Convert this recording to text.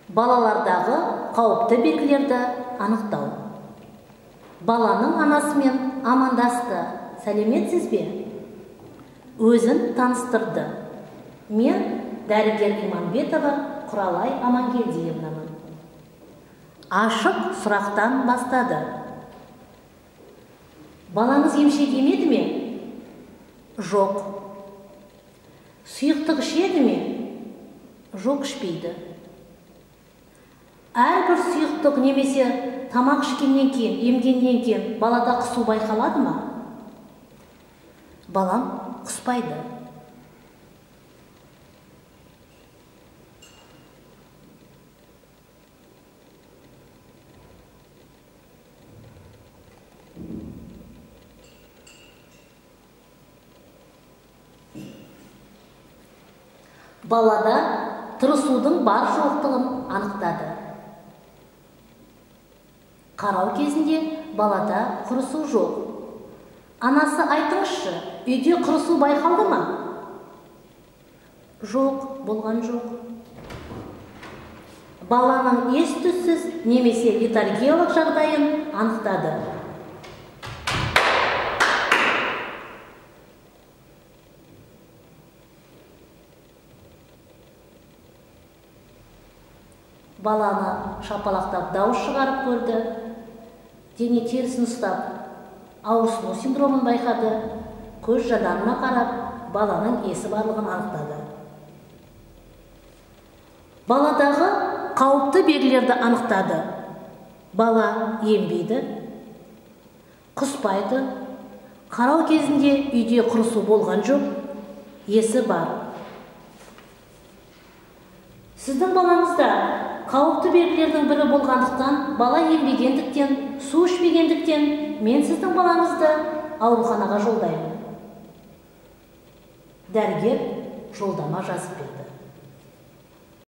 Балалардағы қауіпті белгілерді анықтау. Баланың анасымен амандасты. Сәлеметсіз бе? Өзін таныстырды. Мен дәрігер Иманбетова Құралай Амангелдиевнамын. Ашық сұрақтан бастады. Балаңыз емшек емеді ме? Жоқ. Сұйықтық ішеді ме? Жоқ, ішпейді. Әрбір сұйықтық немесе тамақ ішкеннен кейін, емгеннен кейін балада құсу байқалады ма? Балам құспайды. Балада тырысудың бар жоқтығын анықтады. Қарау кезінде балада құрысу жоқ. Анасы айтыңызшы, үйде құрысу байқалды ма? Жоқ, болған жоқ. Баланың ес-түссіз немесе летаргиялық жағдайын анықтады. Баланы шапалақтап дауыс шығарып көрді. Дене терісін ұстап, ауырсыну синдромын байқады. Көз жадарына қарап, баланың есі барлығын анықтады. Баладағы қауіпті белгілерді анықтады. Бала ембейді, құспайды, қарау кезінде үйде құрысу болған жоқ, есі бар. Сіздің балаңызда қауіпті белгілердің бірі болғандықтан, бала ембегендіктен, су ішпегендіктен, мен сіздің балаңызды ауруханаға жолдаймын. Дәрігер жолдама жазып берді.